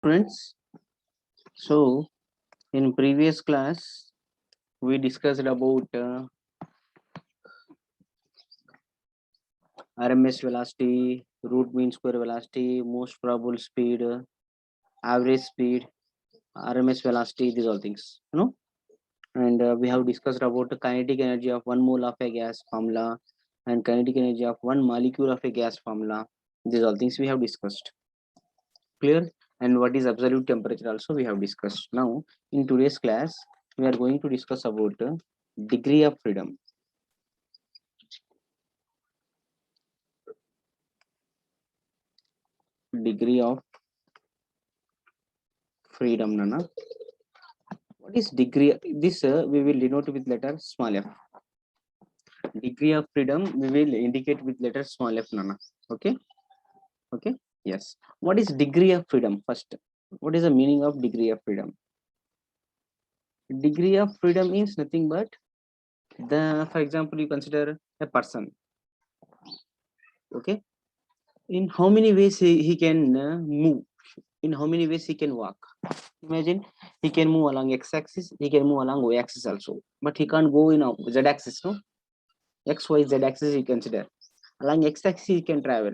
students. So in previous class we discussed about RMS velocity, root mean square velocity, most probable speed, average speed, RMS velocity, these all things, and we have discussed about the kinetic energy of 1 mole of a gas formula and kinetic energy of 1 molecule of a gas formula. These all things we have discussed. Clear? And what is absolute temperature also we have discussed. Now in today's class we are going to discuss about degree of freedom. Degree of freedom, Nana. What is degree? This we will denote with letter small f. Degree of freedom we will indicate with letter small f, Nana. Okay. Okay. Yes. What is degree of freedom? First, what is the meaning of degree of freedom? Degree of freedom is nothing but for example, you consider a person. Okay. In how many ways he can move? In how many ways he can walk? Imagine he can move along x-axis, he can move along y-axis also, but he can't go in a z-axis, no? X, Y, Z axis he consider. Along x-axis he can travel.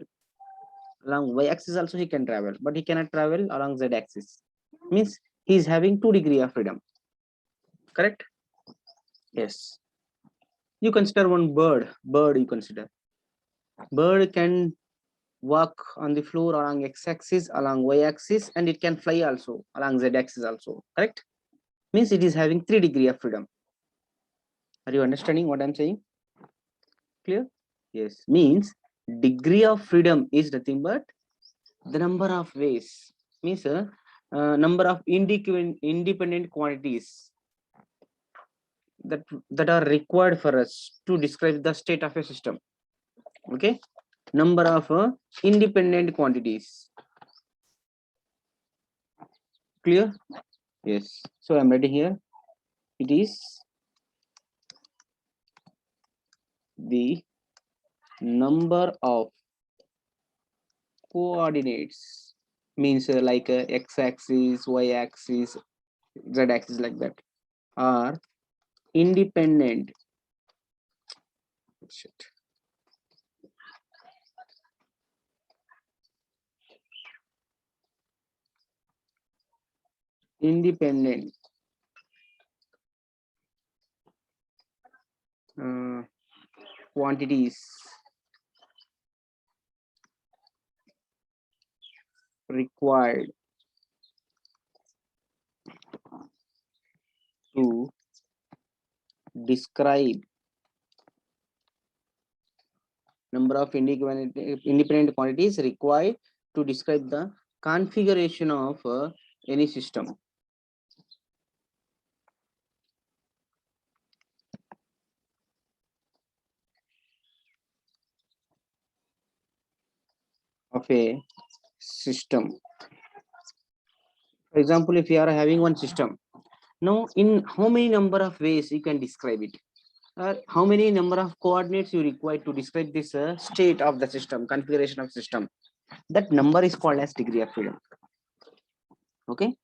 Along y-axis also he can travel, but he cannot travel along z-axis. Means he is having 2 degrees of freedom. Correct? Yes. You consider one bird. Bird you consider. Bird can walk on the floor along x-axis, along y-axis, and it can fly also along z-axis also. Correct? Means it is having 3 degrees of freedom. Are you understanding what I'm saying? Clear? Yes. Means degree of freedom is nothing but the number of ways. Means number of independent quantities that are required for us to describe the state of a system. Okay, number of independent quantities. Clear? Yes. So I'm writing here. It is the number of coordinates. Means like x-axis, y-axis, z-axis, like that, are independent. Shit. Independent quantities required to describe number of independent quantities required to describe the configuration of any system. Of a system. For example, if you are having one system, now in how many number of ways you can describe it? How many number of coordinates you require to describe this state of the system, configuration of system? That number is called as degree of freedom. Okay,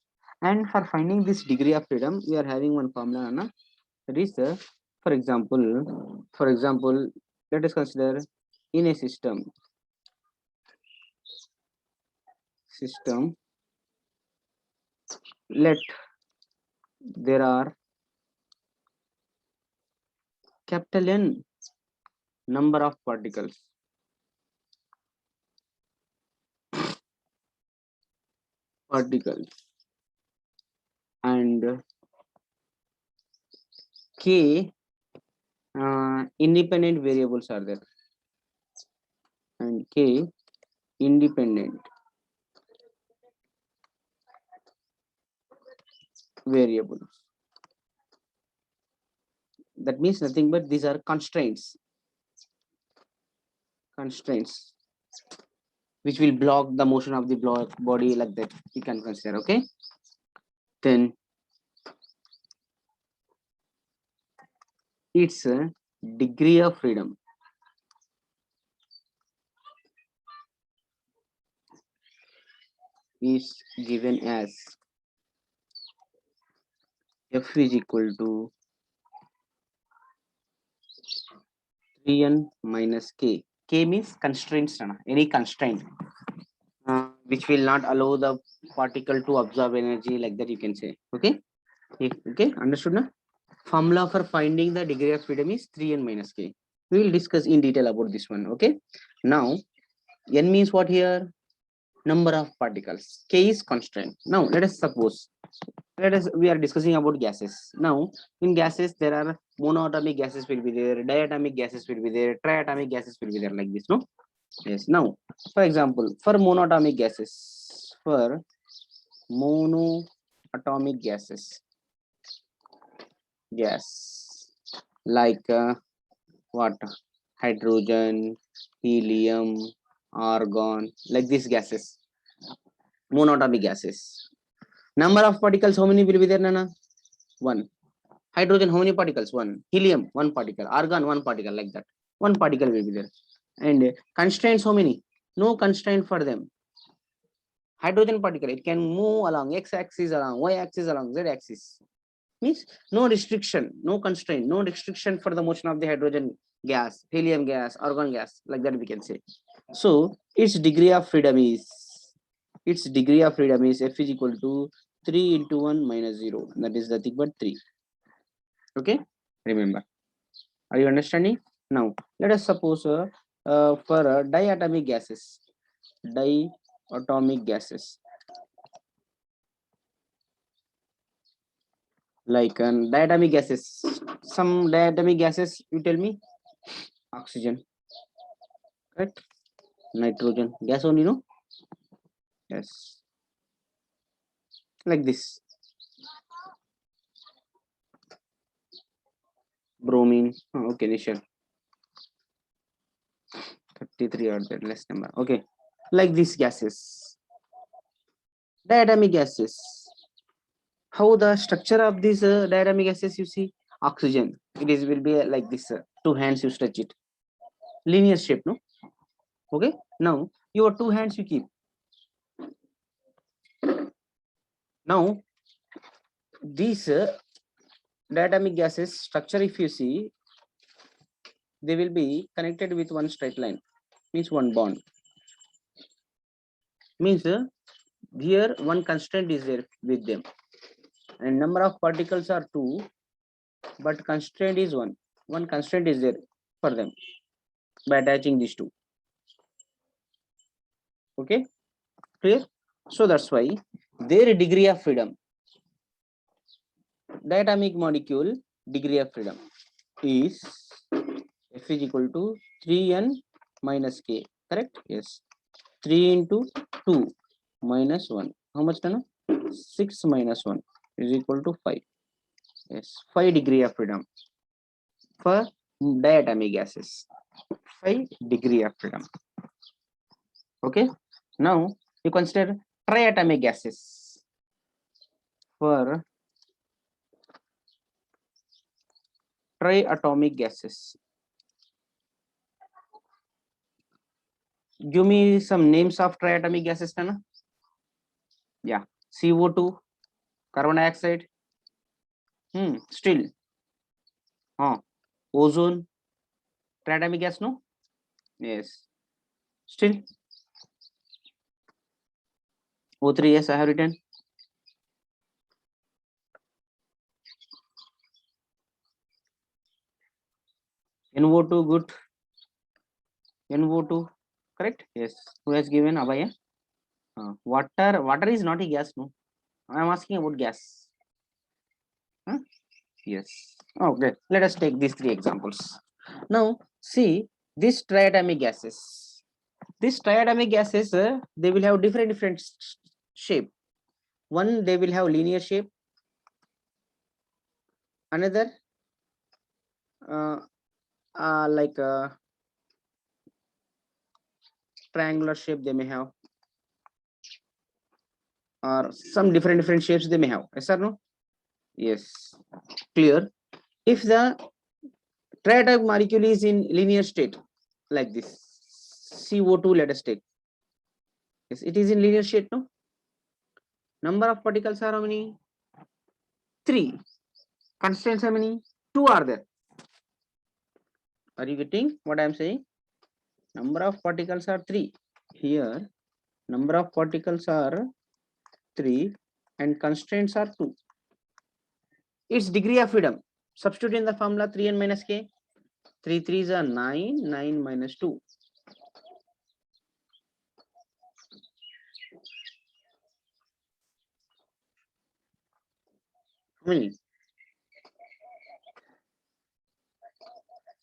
and for finding this degree of freedom, we are having one formula, Anna. That is, for example, let us consider in a system. Let there are capital N number of particles. And k independent variables are there, and k independent variables. That means nothing but these are constraints which will block the motion of the body, like that you can consider. Okay, then it's a degree of freedom. is given as F is equal to 3n minus k. K means constraints, any constraint which will not allow the particle to absorb energy, like that you can say. Okay, okay, understood now? Formula for finding the degree of freedom is 3n minus k. We will discuss in detail about this one. Okay, now n means what here? Number of particles. K is constant. Now let us suppose, we are discussing about gases. Now in gases there are monoatomic gases will be there, diatomic gases will be there, triatomic gases will be there, like this. No, yes. Now for example, for monoatomic gases, gas like what, hydrogen, helium, argon, like these gases, monoatomic gases. Number of particles, how many will be there, Nana? One. Hydrogen, how many particles? One. Helium, one particle. Argon, one particle, like that. One particle will be there. And constraints, how many? No constraint for them. Hydrogen particle, it can move along x-axis, along y-axis, along z-axis. Means no restriction, no constraint, no restriction for the motion of the hydrogen gas, helium gas, argon gas, like that we can say. So its degree of freedom is F is equal to 3 into 1 minus 0. That is nothing but 3. Okay, remember. Are you understanding? Now let us suppose for diatomic gases, like diatomic gases. Some diatomic gases, you tell me. Oxygen, correct? Nitrogen gas only, no? Yes, like this. Bromine. Oh, okay, Nishal. 33 or the less number. Okay, like these gases, diatomic gases. How the structure of these diatomic gases? You see, oxygen. It is will be like this. Two hands you stretch it. Linear shape, no? Okay. Now your two hands you keep. Now these diatomic gases structure, if you see, they will be connected with one straight line. Means one bond. Means here one constraint is there with them, and number of particles are 2, but constraint is 1. One constraint is there for them by attaching these two. Okay, clear? So that's why their degree of freedom, diatomic molecule degree of freedom, is F is equal to 3n minus k. Correct? Yes. 3 into 2 minus 1. How much, Tana? 6 minus 1 is equal to 5. Yes, 5 degree of freedom for diatomic gases. 5 degree of freedom. Okay. Now you consider triatomic gases. For triatomic gases, give me some names of triatomic gases, Tana. Yeah, CO2, carbon dioxide, still, ozone, triatomic gas, no? Yes, still, O3, yes, I have written. NO2, good. NO2, correct? Yes. Who has given? Abhaya? Water is not a gas, no? I am asking about gas. Huh? Yes. Okay. Let us take these 3 examples. Now, see these triatomic gases. These triatomic gases, they will have different shape. One, they will have linear shape. Another, like triangular shape they may have, or some different shapes they may have. Yes or no? Yes. Clear. If the triatomic molecule is in linear state, like this, CO2, let us take. Yes, it is in linear state, no? Number of particles are how many? 3. Constants how many? 2 are there. Are you getting what I am saying? Number of particles are 3. Here, number of particles are 3 and constraints are 2. Its degree of freedom. Substitute in the formula 3n minus k. 3 3s are 9, 9 minus 2. How many?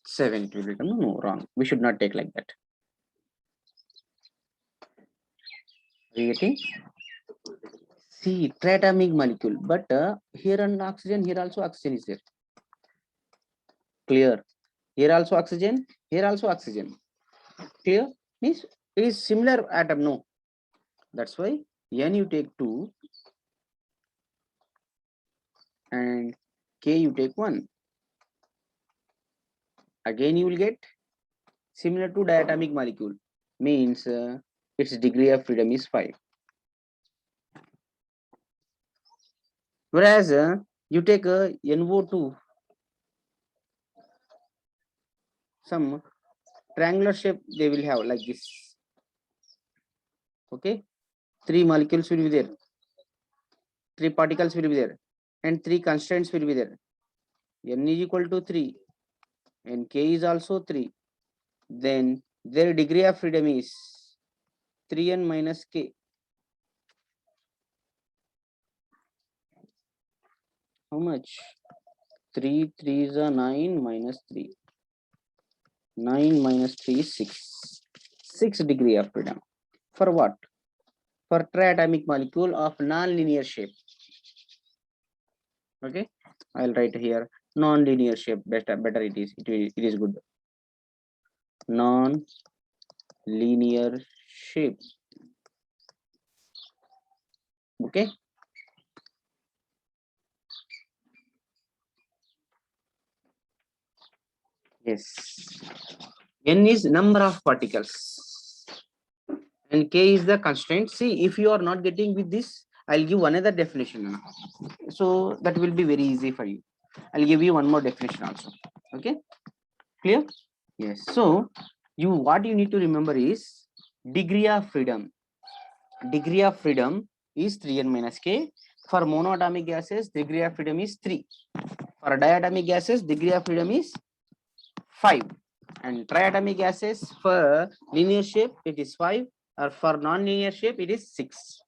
7 it will become. No, wrong. We should not take like that. Are you getting? See, triatomic molecule, but here on oxygen, here also oxygen is there. Clear? Here also oxygen, here also oxygen. Clear? Means it is similar atom, no? That's why N you take 2 and K you take 1. Again you will get similar to diatomic molecule. Means its degree of freedom is 5. Whereas you take NO2, some triangular shape they will have like this. Okay, 3 molecules will be there, 3 particles will be there, and 3 constants will be there. N is equal to 3 and K is also 3. Then their degree of freedom is 3n minus K. How much? 3 3s are 9 minus 3. 9 minus 3 is 6. 6 degree of freedom. For what? For triatomic molecule of non-linear shape. Okay, I'll write here non-linear shape. Better it is. It is good. Non-linear shape. Okay. Yes. N is number of particles and K is the constraint. See, if you are not getting with this, I'll give another definition. So that will be very easy for you. I'll give you one more definition also. Okay, clear? Yes. So what you need to remember is degree of freedom. Degree of freedom is 3n minus k. For monoatomic gases, degree of freedom is 3. For diatomic gases, degree of freedom is 5. And triatomic gases, for linear shape it is 5, or for non-linear shape it is 6.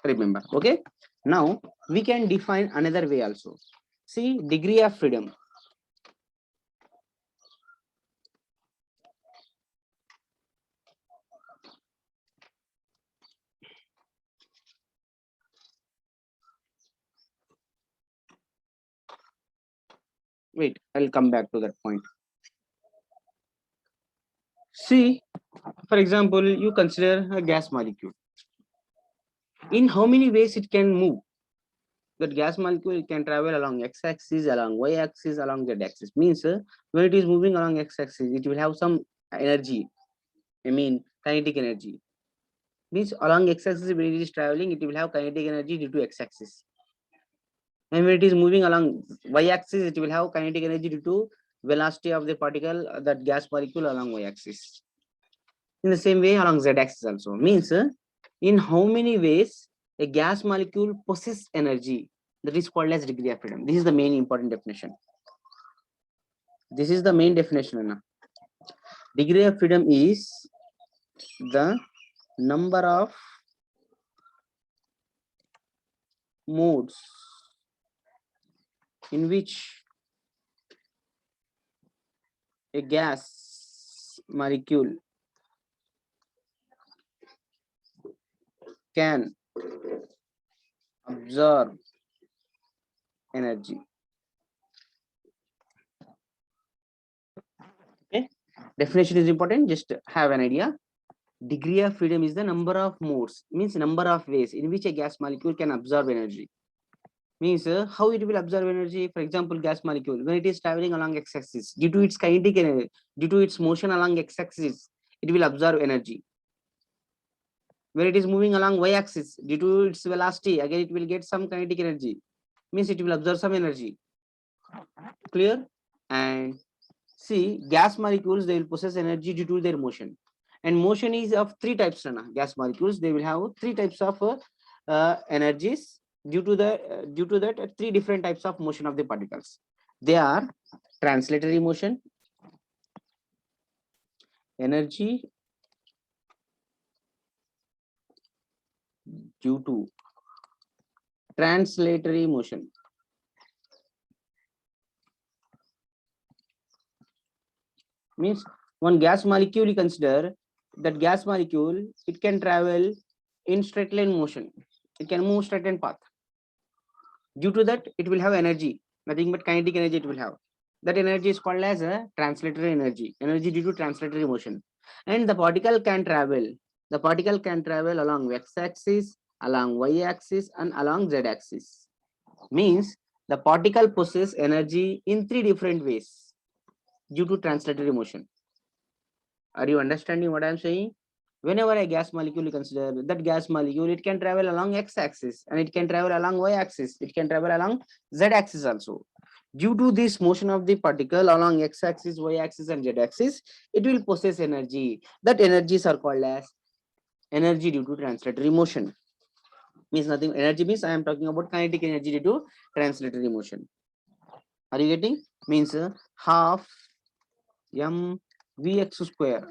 Remember. Okay, now we can define another way also. See, degree of freedom. Wait, I'll come back to that point. See, for example, you consider a gas molecule. In how many ways it can move? That gas molecule can travel along x-axis, along y-axis, along z-axis. Means when it is moving along x-axis, it will have some energy. I mean, kinetic energy. Means along x-axis, when it is traveling, it will have kinetic energy due to x-axis. And when it is moving along y-axis, it will have kinetic energy due to velocity of the particle, that gas molecule along y-axis. In the same way, along z-axis also. Means in how many ways a gas molecule possesses energy, that is called as degree of freedom. This is the main important definition. This is the main definition. Anna. Degree of freedom is the number of modes in which a gas molecule can absorb energy. Okay, definition is important. Just have an idea. Degree of freedom is the number of modes, means number of ways in which a gas molecule can absorb energy. Means how it will absorb energy. For example, gas molecule, when it is traveling along x-axis, due to its kinetic energy, due to its motion along x-axis, it will absorb energy. where it is moving along y-axis due to its velocity. Again, it will get some kinetic energy. Means it will absorb some energy. Clear? And see, gas molecules, they will possess energy due to their motion. And motion is of three types. Gas molecules, they will have three types of energies due to that three different types of motion of the particles. They are translatory motion, energy due to translatory motion. Means one gas molecule, you consider that gas molecule, it can travel in straight line motion. It can move straight line path. Due to that, it will have energy, nothing but kinetic energy it will have. That energy is called as a translatory energy, energy due to translatory motion. And the particle can travel along x-axis, along y-axis, and along z-axis. Means the particle possesses energy in three different ways due to translatory motion. Are you understanding what I am saying? Whenever a gas molecule, you consider that gas molecule, it can travel along x-axis and it can travel along y-axis. It can travel along z-axis also. Due to this motion of the particle along x-axis, y-axis, and z-axis, it will possess energy. That energies are called as energy due to translatory motion. Means nothing. Energy means I am talking about kinetic energy due to translatory motion. Are you getting? Means half m vx square,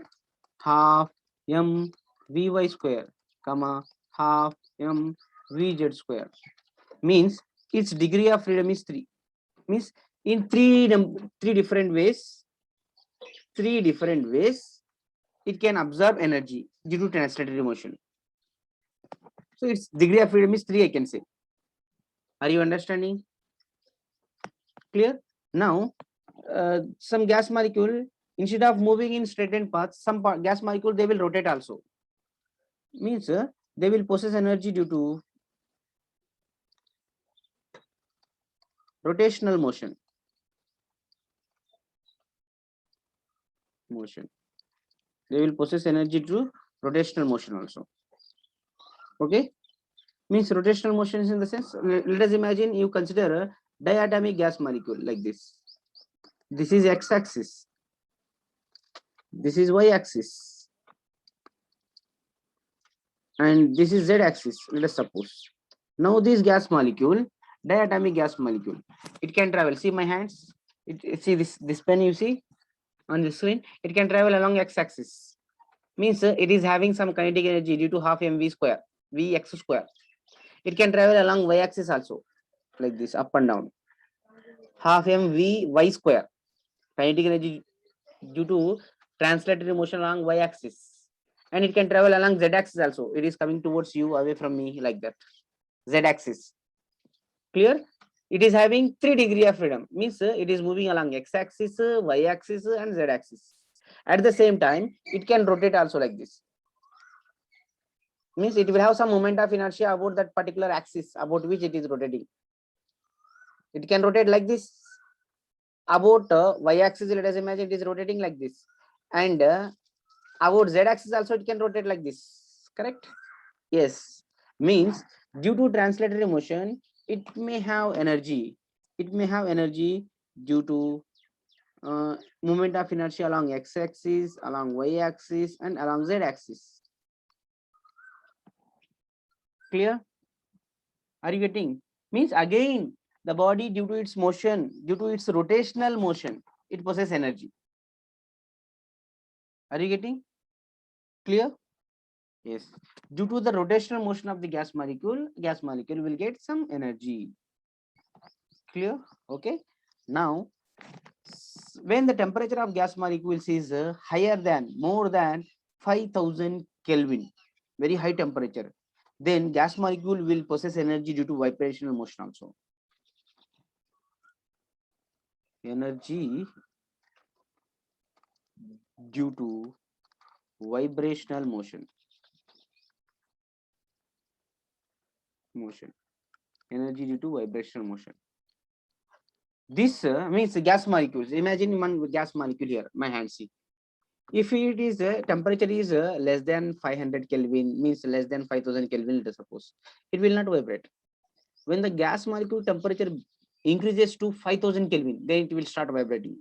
half m vy square, comma half m vz square. Means its degree of freedom is 3. Means in three different ways, it can absorb energy due to translatory motion. So its degree of freedom is 3, I can say. Are you understanding? Clear? Now, some gas molecule, instead of moving in straightened paths, some gas molecule, they will rotate also. Means they will possess energy due to rotational motion. They will possess energy to rotational motion also. Okay? Means rotational motion is in the sense, let us imagine you consider a diatomic gas molecule like this. This is x-axis. This is y-axis. And this is z-axis, let us suppose. Now this gas molecule, diatomic gas molecule, it can travel. See my hands. See this pen you see on the screen. It can travel along x-axis. Means it is having some kinetic energy due to half mv square, vx square. It can travel along y-axis also, like this, up and down. Half mv y square, kinetic energy due to translatory motion along y-axis. And it can travel along z-axis also. It is coming towards you, away from me, like that. Z-axis. Clear? It is having 3 degrees of freedom. Means it is moving along x-axis, y-axis, and z-axis. At the same time, it can rotate also like this. Means it will have some moment of inertia about that particular axis about which it is rotating. It can rotate like this. About y-axis, let us imagine it is rotating like this. And about z-axis also it can rotate like this. Correct? Yes. Means due to translatory motion, it may have energy. It may have energy due to moment of inertia along x-axis, along y-axis, and along z-axis. Clear? Are you getting? Means again, the body, due to its motion, due to its rotational motion, it possesses energy. Are you getting? Clear? Yes. Due to the rotational motion of the gas molecule will get some energy. Clear? Okay. Now, when the temperature of gas molecules is higher than, more than 5000 Kelvin, very high temperature, then gas molecule will possess energy due to vibrational motion also. Energy due to vibrational motion. Energy due to vibrational motion. This means gas molecules. Imagine one gas molecule here, my hand, see. If it is temperature is less than 500 Kelvin, means less than 5000 Kelvin, let us suppose, it will not vibrate. When the gas molecule temperature increases to 5000 Kelvin, then it will start vibrating.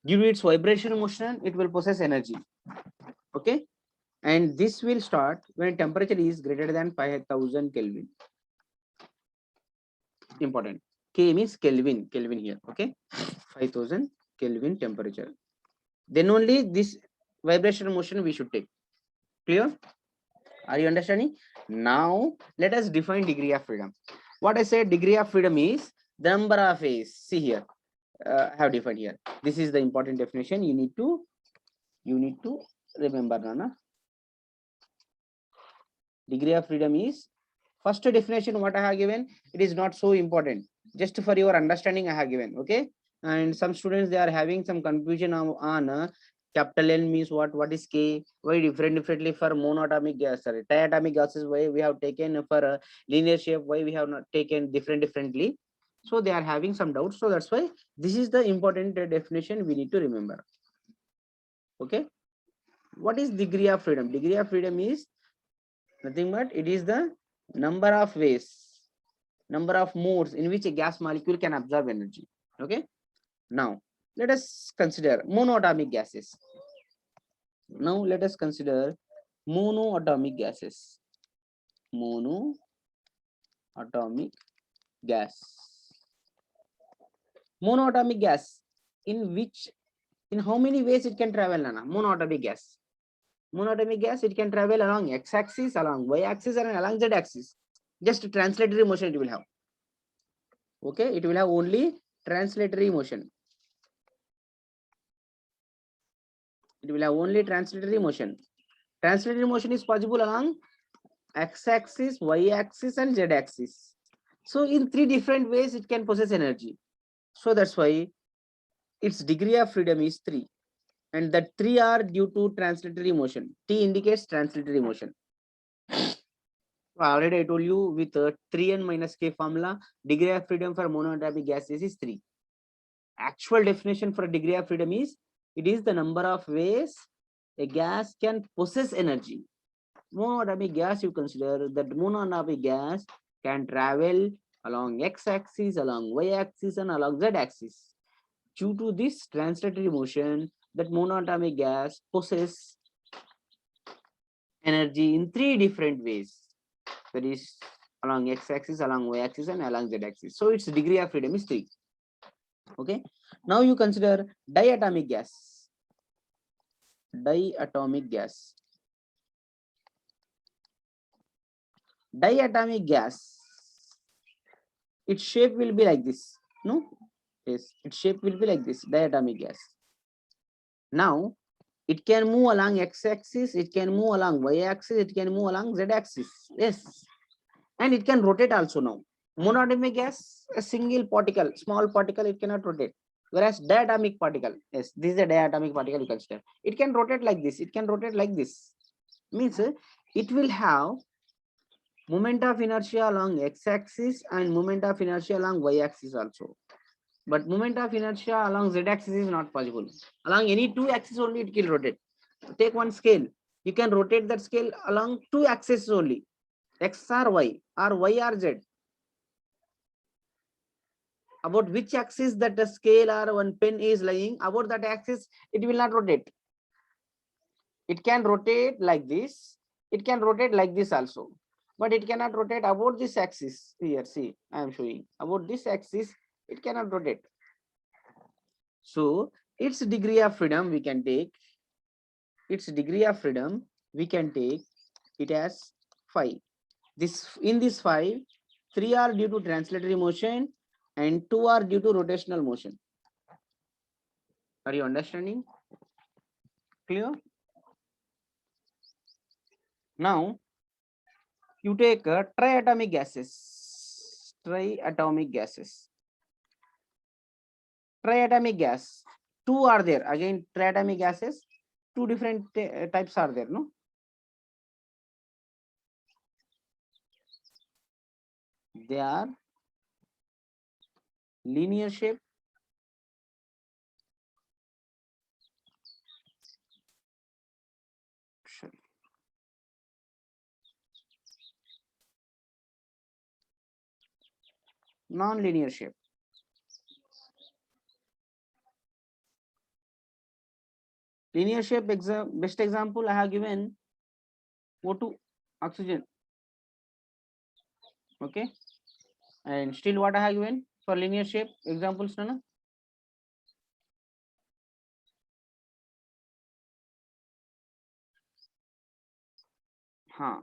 Due to its vibration motion, it will possess energy. Okay, and this will start when temperature is greater than 5000 Kelvin. Important. K means Kelvin, Kelvin here. Okay, 5000 Kelvin temperature. Then only this vibration motion we should take. Clear? Are you understanding? Now let us define degree of freedom. What I said, degree of freedom is the number of ways. See here, I have defined here. This is the important definition. You need to remember, Nana. Degree of freedom is first definition. What I have given, it is not so important. Just for your understanding, I have given. Okay, and some students, they are having some confusion on capital N means what is K, why differently for monatomic gas, sorry, diatomic gases, why we have taken for a linear shape, why we have not taken differently. So they are having some doubts. So that's why this is the important definition we need to remember. Okay, what is degree of freedom? Degree of freedom is nothing but it is the number of ways, number of modes in which a gas molecule can absorb energy. Okay, now let us consider monoatomic gases. Now let us consider monoatomic gases. Monoatomic gas. Monoatomic gas, in which, in how many ways it can travel, Nana? Monoatomic gas. Monoatomic gas, it can travel along x-axis, along y-axis, and along z-axis. Just translatory motion it will have. Okay, it will have only translatory motion. It will have only translatory motion. Translatory motion is possible along x-axis, y-axis, and z-axis. So in three different ways it can possess energy. So that's why its degree of freedom is 3. And that 3 are due to translatory motion. T indicates translatory motion. Already I told you with 3n minus k formula, degree of freedom for monoatomic gases is 3. Actual definition for degree of freedom is, it is the number of ways a gas can possess energy. Monoatomic gas, you consider that monoatomic gas can travel along x-axis, along y-axis, and along z-axis. Due to this translatory motion, that monoatomic gas possesses energy in 3 different ways. That is along x-axis, along y-axis, and along z-axis. So its degree of freedom is 3. Okay. Now you consider diatomic gas. Diatomic gas. Diatomic gas, its shape will be like this. No? Yes, its shape will be like this, diatomic gas. Now, it can move along x-axis, it can move along y-axis, it can move along z-axis. Yes. And it can rotate also now. Monatomic gas, a single particle, small particle, it cannot rotate. Whereas diatomic particle, yes, this is a diatomic particle you consider. It can rotate like this, it can rotate like this. Means it will have moment of inertia along x-axis and moment of inertia along y-axis also. But moment of inertia along z-axis is not possible. Along any 2 axes only it will rotate. Take one scale. You can rotate that scale along 2 axes only. X or y or z. About which axis that the scale or one pen is lying, about that axis, it will not rotate. It can rotate like this. It can rotate like this also. But it cannot rotate about this axis. Here, see, I am showing. About this axis, it cannot rotate. So its degree of freedom we can take. Its degree of freedom we can take it as 5. In this 5, 3 are due to translatory motion and 2 are due to rotational motion. Are you understanding? Clear? Now you take triatomic gases. Triatomic gases. Triatomic gas. 2 are there. Again, triatomic gases. 2 different types are there, no? They are linear shape, non-linear shape. Linear shape best example I have given O2 oxygen. Okay, and still what I have given for linear shape examples, Nana? Sorry.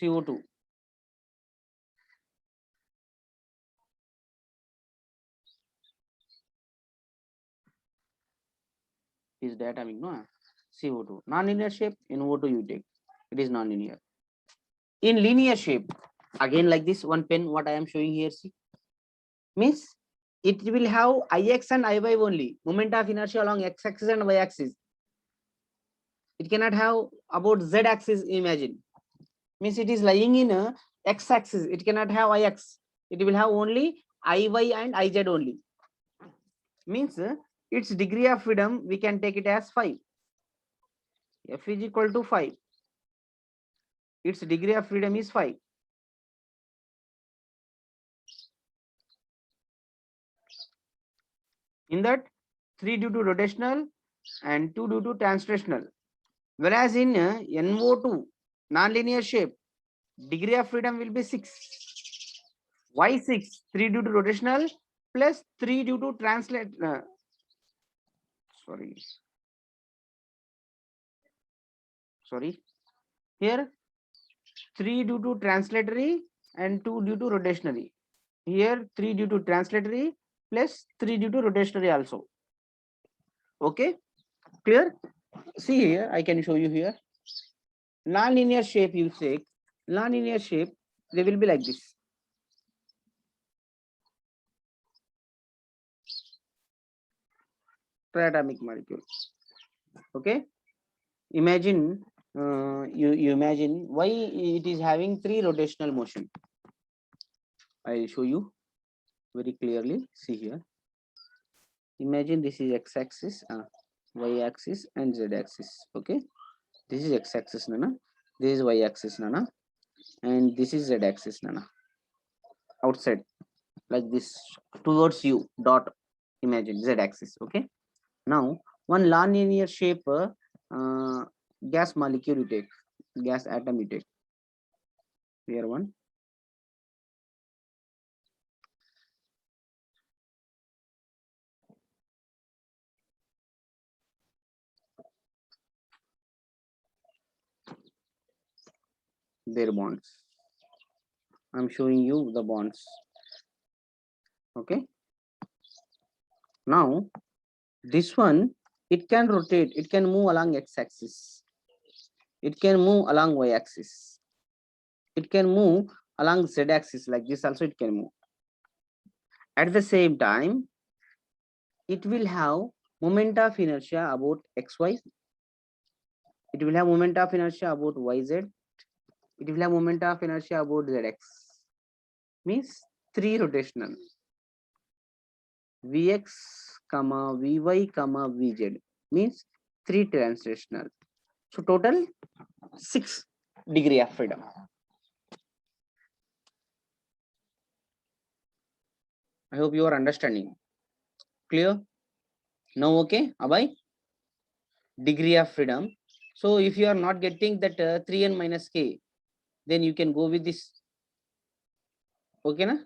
CO2. Is diatomic, no? CO2. Non-linear shape in O2 you take. It is non-linear. In linear shape, again like this one pen, what I am showing here, see, means it will have Ix and Iy only. Moment of inertia along x-axis and y-axis. It cannot have about z-axis. Imagine, means it is lying in a x-axis. It cannot have Ix. It will have only Iy and Iz only. Means its degree of freedom we can take it as 5. F is equal to 5. Its degree of freedom is 5. In that, 3 due to rotational and 2 due to translational. Whereas in NO2 nonlinear shape, degree of freedom will be 6. Why 6? 3 due to rotational plus 3 due to translate. Sorry. Here 3 due to translatory and 2 due to rotationary. Here 3 due to translatory plus 3 due to rotationary also. Okay, clear? See here, I can show you here. Non-linear shape you take. Non-linear shape, they will be like this. Triatomic molecule. Okay, imagine you imagine why it is having 3 rotational motion. I'll show you very clearly. See here. Imagine this is x-axis, y-axis, and z-axis. Okay, this is x-axis, Nana. This is y-axis, Nana, and this is z-axis, Nana. Outside, like this, towards you. Dot. Imagine z-axis. Okay. Now, one non-linear shape gas molecule you take, gas atom you take. Here one. Their bonds. I'm showing you the bonds. Okay. Now, this one, it can rotate, it can move along x-axis. It can move along y-axis. It can move along z-axis like this also it can move. At the same time, it will have moment of inertia about xy. It will have moment of inertia about yz. It will have moment of inertia about zx. Means 3 rotational. Vx, Vy, Vz means 3 translational. So total 6 degree of freedom. I hope you are understanding. Clear? Now okay, Abhay? Degree of freedom. So if you are not getting that 3n minus k, then you can go with this. Okay, na?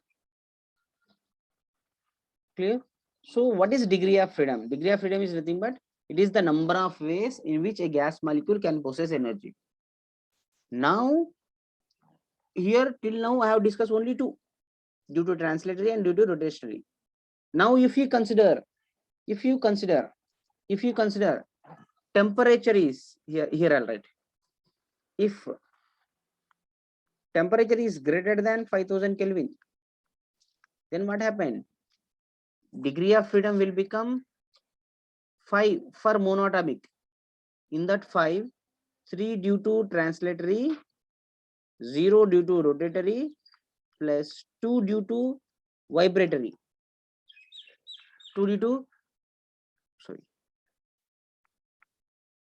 Clear? So what is degree of freedom? Degree of freedom is nothing but it is the number of ways in which a gas molecule can possess energy. Now, here till now I have discussed only 2, due to translatory and due to rotationary. Now, if you consider temperature is here I'll write. If temperature is greater than 5000 Kelvin, then what happened? Degree of freedom will become 5 for monatomic. In that 5, 3 due to translatory, 0 due to rotatory, plus 2 due to vibratory. 2 due to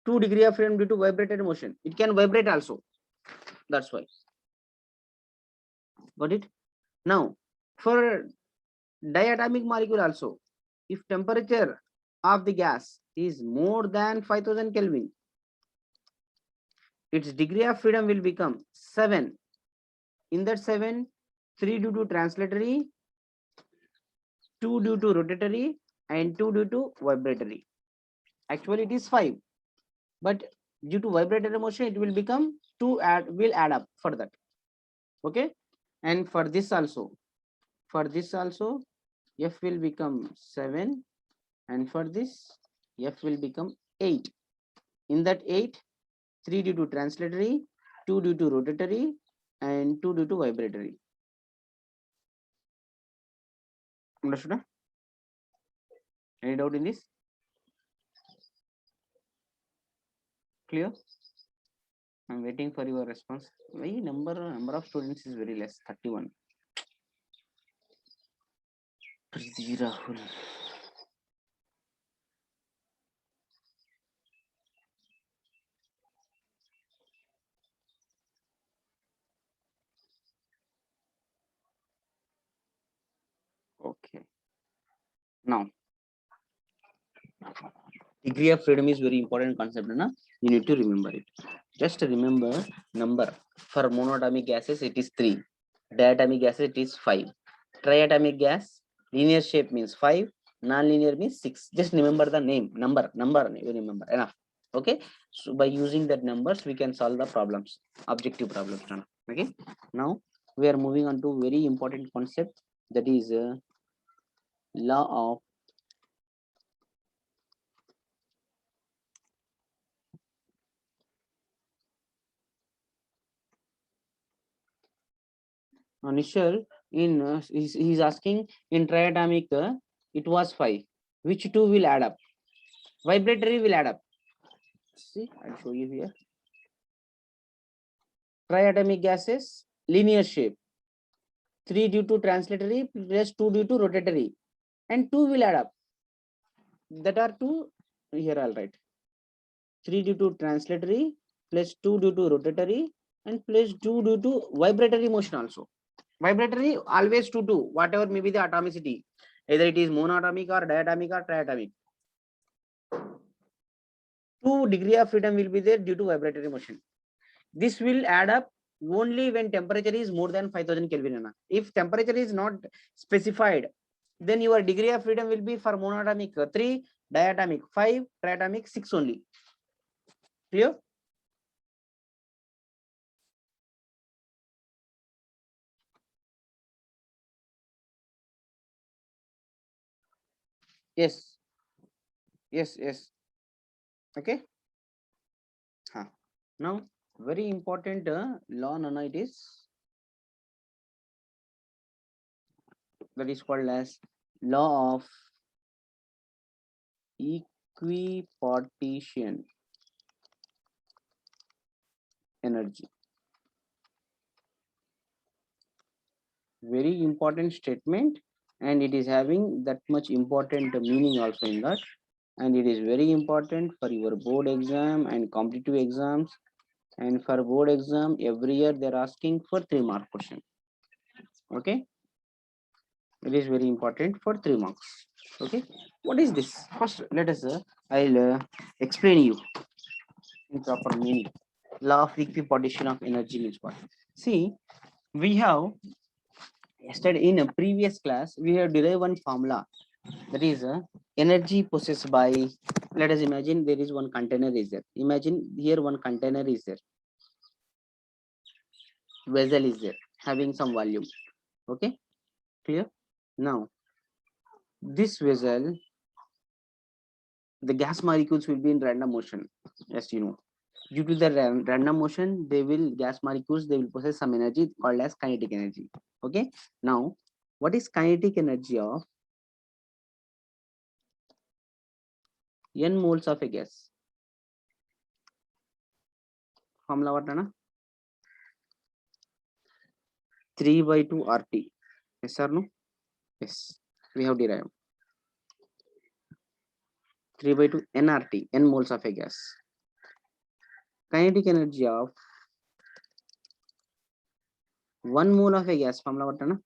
2 degree of freedom due to vibratory motion. It can vibrate also. That's why. Got it? Now, for diatomic molecule also, if temperature of the gas is more than 5000 Kelvin, its degree of freedom will become 7. In that 7, 3 due to translatory, 2 due to rotatory, and 2 due to vibratory. Actually, it is 5, but due to vibratory motion, it will become 2 will add up for that. Okay, and for this also, F will become 7, and for this F will become 8. In that 8, 3 due to translatory, 2 due to rotatory, and 2 due to vibratory. Understood? Any doubt in this? Clear? I'm waiting for your response. Why number of students is very less, 31. Prithvi Rahul. Okay. Now, degree of freedom is very important concept, na? You need to remember it. Just remember number. For monatomic gases, it is 3. Diatomic gases, it is 5. Triatomic gas, linear shape means 5. Non-linear means 6. Just remember the name, number, you remember. Enough. Okay. So by using that numbers, we can solve the problems, objective problems. Okay. Now we are moving on to very important concept, that is law of Nishal. In he's asking, in triatomic it was 5. Which two will add up? Vibratory will add up. See, I'll show you here. Triatomic gases, linear shape. 3 due to translatory plus 2 due to rotatory, and 2 will add up. That are 2. Here I'll write 3 due to translatory plus 2 due to rotatory and plus 2 due to vibratory motion also. Vibratory always 2 2, whatever may be the atomicity, either it is monatomic or diatomic or triatomic. 2 degree of freedom will be there due to vibratory motion. This will add up only when temperature is more than 5000 Kelvin. If temperature is not specified, then your degree of freedom will be for monatomic 3, diatomic 5, triatomic 6 only. Clear? Yes. Yes. Okay. Now, very important law, Nana, it is, that is called as law of equipartition energy. Very important statement, and it is having that much important meaning also in that, and it is very important for your board exam and competitive exams. And for board exam, every year they're asking for 3 mark question. Okay, it is very important for 3 marks. Okay, what is this? First, let us I'll explain you in proper meaning. Law of equipartition of energy means what? See, we have yesterday in a previous class we have derived one formula, that is energy possessed by, let us imagine there is one container is there. Imagine here one container is there, vessel is there having some volume. Okay, clear? Now this vessel, the gas molecules will be in random motion, as you know. Due to the random motion, they will, gas molecules, they will possess some energy called as kinetic energy. Okay, now what is kinetic energy of n moles of a gas? Formula what, Nana? 3/2 RT. Yes or no? Yes, we have derived 3/2 nRT, n moles of a gas. Kinetic energy of 1 mole of a gas, formula what na,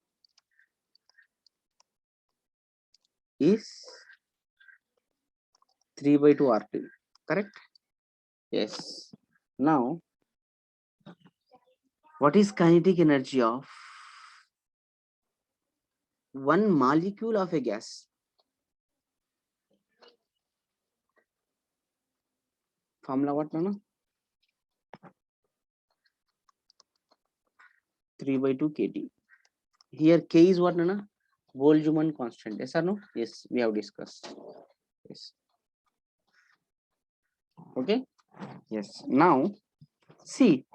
is 3/2 RT, correct? Yes. Now, what is kinetic energy of 1 molecule of a gas? Formula what na? 3/2 kT. Here K is what na? Boltzmann constant. Yes or no? Yes, we have discussed. Yes. Okay. Yes. Now, see,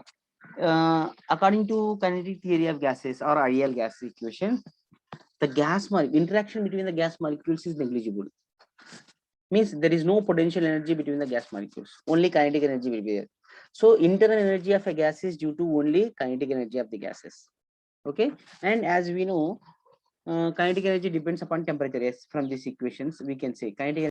according to kinetic theory of gases or ideal gas equation, the interaction between the gas molecules is negligible. Means there is no potential energy between the gas molecules. Only kinetic energy will be there. So internal energy of a gas is due to only kinetic energy of the gases. Okay. And as we know, kinetic energy depends upon temperature. Yes, from these equations we can say kinetic